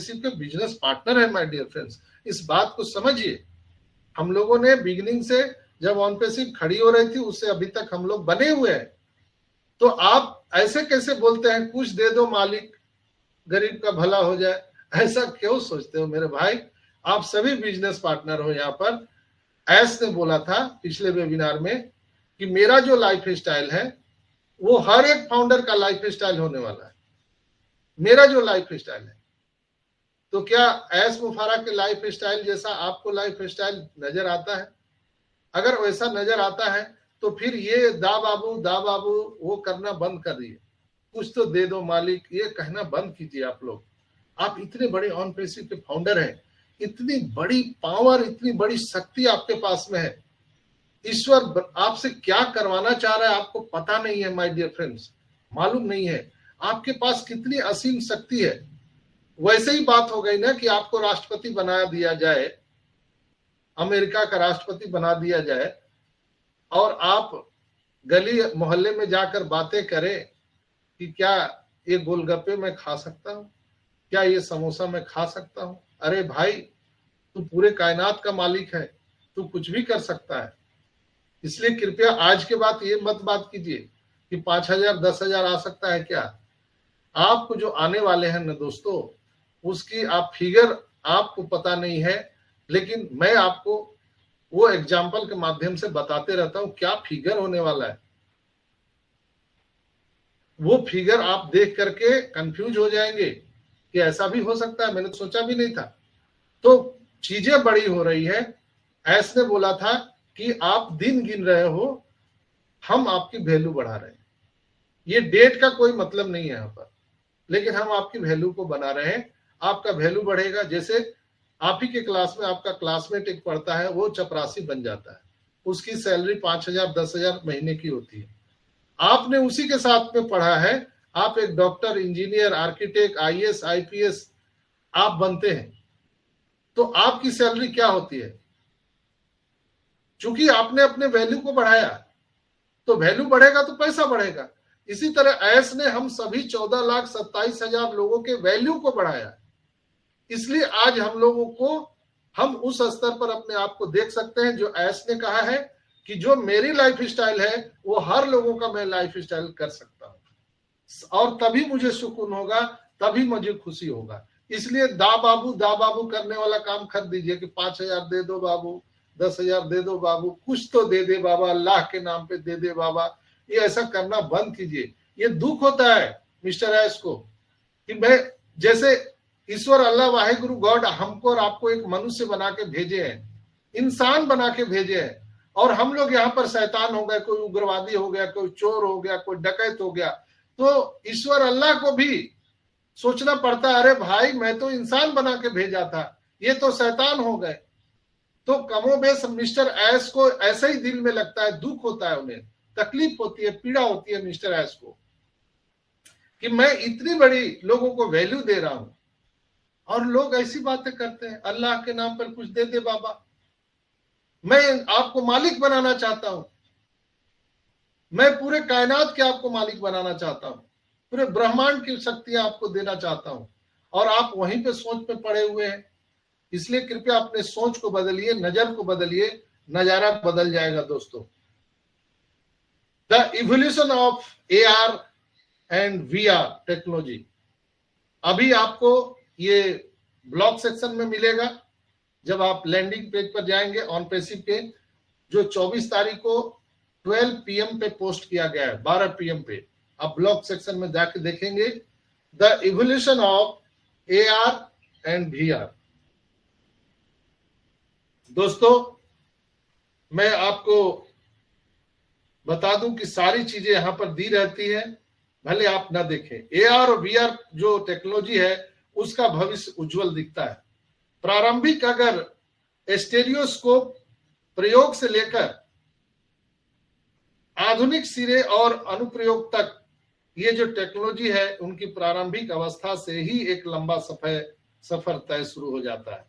के business partner है my dear friends, इस बात को समझिए। हम लोगों ने बिगिनिंग से जब ऑनपेसिव खड़ी हो रही थी उससे अभी तक हम लोग बने हुए हैं। तो आप ऐसे कैसे बोलते हैं कुछ दे दो मालिक, गरीब का भला हो जाए, ऐसा क्यों सोचते हो मेरे भाई? आप सभी बिजनेस पार्टनर हो यहाँ पर। एस ने बोला था पिछले वेबिनार में कि मेरा जो लाइफ स्टाइल है वो हर एक फाउंडर का लाइफ स्टाइल होने वाला है, मेरा जो लाइफ स्टाइल है। तो क्या एस मुफारा के लाइफ स्टाइल जैसा आपको लाइफ स्टाइल नजर आता है? अगर वैसा नजर आता है तो फिर ये दा बाबू वो करना बंद कर दिए, कुछ तो दे दो मालिक, ये कहना बंद कीजिए आप लोग। आप इतने बड़े ऑनपेसिव के फाउंडर हैं, इतनी बड़ी पावर, इतनी बड़ी शक्ति आपके पास में है। ईश्वर आपसे क्या करवाना चाह रहा है आपको पता नहीं है माय डियर फ्रेंड्स, मालूम नहीं है आपके पास कितनी असीम शक्ति है। वैसे ही बात हो गई ना कि आपको राष्ट्रपति बना दिया जाए, अमेरिका का राष्ट्रपति बना दिया जाए, और आप गली मोहल्ले में जाकर बातें करें कि क्या ये गोलगप्पे मैं खा सकता हूँ, क्या ये समोसा मैं खा सकता हूँ। अरे भाई, तू पूरे कायनात का मालिक है, तू कुछ भी कर सकता है। इसलिए कृपया आज के बाद ये मत बात कीजिए कि 5,000 10,000 आ सकता है। क्या आपको जो आने वाले हैं ना दोस्तों, उसकी आप फिगर आपको पता नहीं है, लेकिन मैं आपको वो एग्जाम्पल के माध्यम से बताते रहता हूं क्या फिगर होने वाला है। वो फिगर आप देख करके कंफ्यूज हो जाएंगे कि ऐसा भी हो सकता है, मैंने तो सोचा भी नहीं था। तो चीजें बड़ी हो रही है। ऐसने बोला था कि आप दिन गिन रहे हो, हम आपकी वैल्यू बढ़ा रहे हैं। ये डेट का कोई मतलब नहीं है यहाँ पर, लेकिन हम आपकी वैल्यू को बना रहे हैं। आपका वैल्यू बढ़ेगा। जैसे आप ही के क्लास में आपका क्लासमेट एक पढ़ता है, वो चपरासी बन जाता है, उसकी सैलरी 5,000 10,000 महीने की होती है। आपने उसी के साथ में पढ़ा है, आप एक doctor, engineer, architect, IAS IPS आप बनते हैं, तो आपकी सैलरी क्या होती है? चूंकि आपने अपने वैल्यू को बढ़ाया, तो वैल्यू बढ़ेगा तो पैसा बढ़ेगा। इसी तरह एस ने हम सभी 14,27,000 लोगों के वैल्यू को बढ़ाया। इसलिए आज हम लोगों को, हम उस स्तर पर अपने आप को देख सकते हैं जो एस ने कहा है कि जो मेरी लाइफ स्टाइल है वो हर लोगों का मैं लाइफ स्टाइल कर सकता हूं, और तभी मुझे सुकून होगा, तभी मुझे खुशी होगा। इसलिए दा बाबू करने वाला काम कर दीजिए कि 5,000 दे दो बाबू, 10,000 दे दो बाबू, कुछ तो दे दे बाबा, अल्लाह के नाम पे दे दे बाबा। ये ऐसा करना बंद कीजिए। ये दुख होता है मिस्टर एस को कि मैं, जैसे ईश्वर अल्लाह वाहेगुरु गॉड हमको और आपको एक मनुष्य बना के भेजे हैं, इंसान बना के भेजे हैं, और हम लोग यहाँ पर शैतान हो गए, कोई उग्रवादी हो गया, कोई चोर हो गया, कोई डकैत हो गया। तो ईश्वर अल्लाह को भी सोचना पड़ता है, अरे भाई मैं तो इंसान बना के भेजा था, ये तो शैतान हो गए। तो कमोबेश मिस्टर एस को ऐसा ही दिल में लगता है, दुख होता है, उन्हें तकलीफ होती है, पीड़ा होती है मिस्टर एस को कि मैं इतनी बड़ी लोगों को वैल्यू दे रहा हूं और लोग ऐसी बातें करते हैं, अल्लाह के नाम पर कुछ दे दे बाबा। मैं आपको मालिक बनाना चाहता हूं, मैं पूरे कायनात के आपको मालिक बनाना चाहता हूं, पूरे ब्रह्मांड की शक्तियां आपको देना चाहता हूं, और आप वहीं पे सोच पे पड़े हुए हैं। इसलिए कृपया अपने सोच को बदलिए, नजर को बदलिए, नजारा बदल जाएगा दोस्तों। The evolution of AR and VR technology अभी आपको ये ब्लॉग सेक्शन में मिलेगा। जब आप लैंडिंग पेज पर जाएंगे ऑनपेसिव के, जो 24 तारीख को 12 PM पे पोस्ट किया गया है, 12 PM पे, आप ब्लॉग सेक्शन में जाके देखेंगे the evolution of AR and VR। दोस्तों, मैं आपको बता दूं कि सारी चीजें यहां पर दी रहती है, भले आप ना देखें। AR और VR जो टेक्नोलॉजी है उसका भविष्य उज्जवल दिखता है। प्रारंभिक अगर स्टेरियोस्कोप प्रयोग से लेकर आधुनिक सिरे और अनुप्रयोग तक, ये जो टेक्नोलॉजी है उनकी प्रारंभिक अवस्था से ही एक लंबा सफर तय शुरू हो जाता है।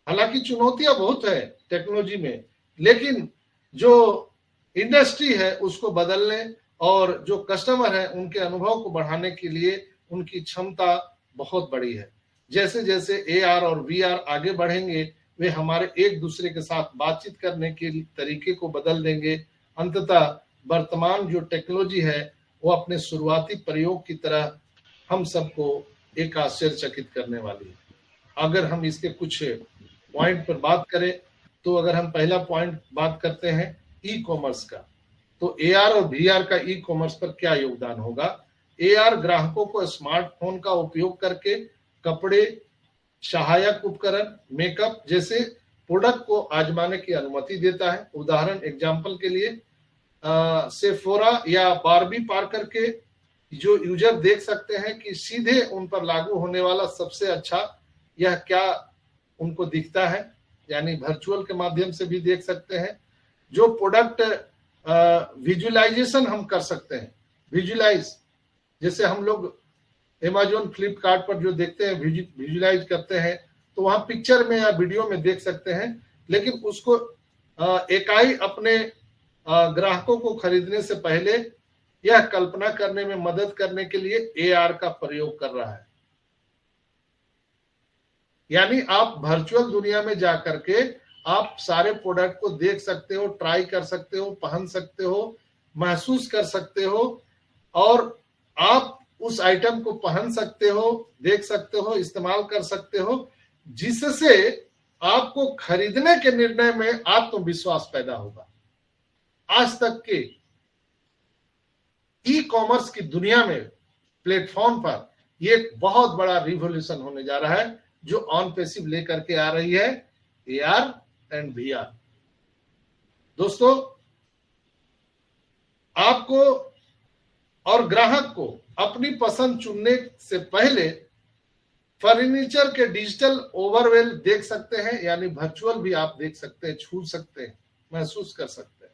हालांकि चुनौतियां बहुत है टेक्नोलॉजी में, लेकिन जो इंडस्ट्री है उसको बदलने और जो कस्टमर है उनके अनुभव को बढ़ाने के लिए उनकी क्षमता बहुत बड़ी है। जैसे जैसे AR और VR आगे बढ़ेंगे वे हमारे एक दूसरे के साथ बातचीत करने के तरीके को बदल देंगे। अंततः वर्तमान जो टेक्नोलॉजी है वो अपने शुरुआती प्रयोग की तरह हम सबको एक आश्चर्यचकित करने वाली है। अगर हम इसके कुछ पॉइंट पर बात करें तो अगर हम पहला पॉइंट बात करते हैं ई कॉमर्स का, तो AR और VR का ई कॉमर्स पर क्या योगदान होगा। AR ग्राहकों को स्मार्टफोन का उपयोग करके कपड़े, सहायक उपकरण, मेकअप जैसे प्रोडक्ट को आजमाने की अनुमति देता है। उदाहरण एग्जांपल के लिए सेफोरा या बारबी पार्कर के जो यूजर देख सकते हैं कि सीधे उन पर लागू होने वाला सबसे अच्छा यह क्या उनको दिखता है, यानी वर्चुअल के माध्यम से भी देख सकते हैं। जो प्रोडक्ट विजुअलाइजेशन हम कर सकते हैं, विजुअलाइज जैसे हम लोग अमेज़न, फ्लिपकार्ट पर जो देखते हैं विजुअलाइज करते हैं तो वहां पिक्चर में या वीडियो में देख सकते हैं, लेकिन उसको इकाई अपने ग्राहकों को खरीदने से पहले यह कल्पना करने में मदद करने के लिए AR का प्रयोग कर रहा है। यानी आप वर्चुअल दुनिया में जाकर के आप सारे प्रोडक्ट को देख सकते हो, ट्राई कर सकते हो, पहन सकते हो, महसूस कर सकते हो और आप उस आइटम को पहन सकते हो, देख सकते हो, इस्तेमाल कर सकते हो, जिससे आपको खरीदने के निर्णय में आत्मविश्वास पैदा होगा। आज तक के ई कॉमर्स की दुनिया में प्लेटफॉर्म पर ये एक बहुत बड़ा रिवॉल्यूशन होने जा रहा है जो ऑन पैसिव लेकर के आ रही है AR एंड VR। दोस्तों, आपको और ग्राहक को अपनी पसंद चुनने से पहले फर्नीचर के डिजिटल ओवरवेल देख सकते हैं, यानी वर्चुअल भी आप देख सकते हैं, छू सकते हैं, महसूस कर सकते हैं।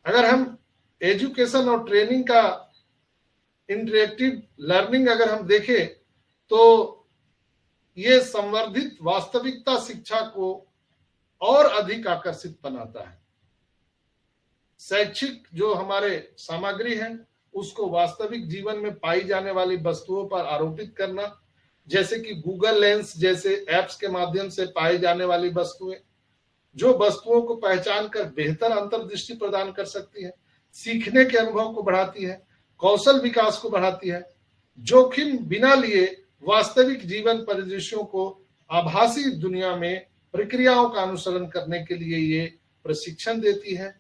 अगर हम एजुकेशन और ट्रेनिंग का इंटरेक्टिव लर्निंग अगर हम देखें तो ये संवर्धित वास्तविकता शिक्षा को और अधिक आकर्षित बनाता है। शैक्षिक जो हमारे सामग्री है उसको वास्तविक जीवन में पाई जाने वाली वस्तुओं पर आरोपित करना, जैसे कि गूगल लेंस जैसे एप्स के माध्यम से पाई जाने वाली वस्तुएं जो वस्तुओं को पहचान कर बेहतर अंतर्दृष्टि प्रदान कर सकती है, सीखने के अनुभव को बढ़ाती है, कौशल विकास को बढ़ाती है, जोखिम बिना लिए वास्तविक जीवन परिदृश्यों को आभासी दुनिया में प्रक्रियाओं का अनुसरण करने के लिए ये प्रशिक्षण देती है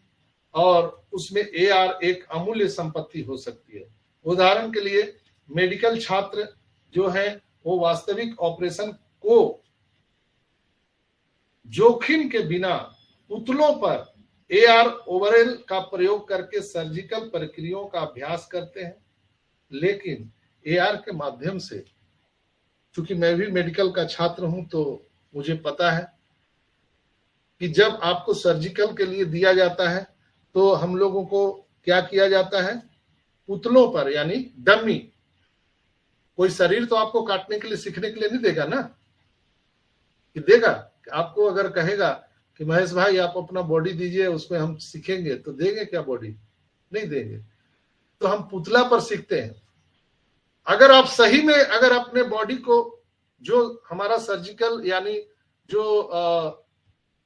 और उसमें AR एक अमूल्य संपत्ति हो सकती है। उदाहरण के लिए मेडिकल छात्र जो है वो वास्तविक ऑपरेशन को जोखिम के बिना पुतलों पर AR ओवरऑल का प्रयोग करके सर्जिकल प्रक्रियाओं का अभ्यास करते हैं। लेकिन AR के माध्यम से, चूंकि मैं भी मेडिकल का छात्र हूं तो मुझे पता है कि जब आपको सर्जिकल के लिए दिया जाता है तो हम लोगों को क्या किया जाता है, पुतलों पर यानी डमी, कोई शरीर तो आपको काटने के लिए सीखने के लिए नहीं देगा ना, कि देगा? आपको अगर कहेगा कि महेश भाई आप अपना बॉडी दीजिए उसमें हम सीखेंगे, तो देंगे क्या बॉडी? नहीं देंगे। तो हम पुतला पर सीखते हैं। अगर आप सही में अगर अपने बॉडी को, जो हमारा सर्जिकल यानी जो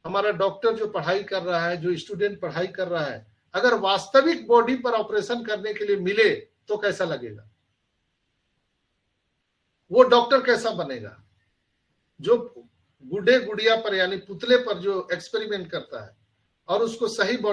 हमारा डॉक्टर जो पढ़ाई कर रहा है, जो स्टूडेंट पढ़ाई कर रहा है, अगर वास्तविक बॉडी पर ऑपरेशन करने के लिए मिले तो कैसा लगेगा? वो डॉक्टर कैसा बनेगा? जो गुड्डे गुड़िया पर यानी पुतले पर जो एक्सपेरिमेंट करता है और उसको सही बॉडी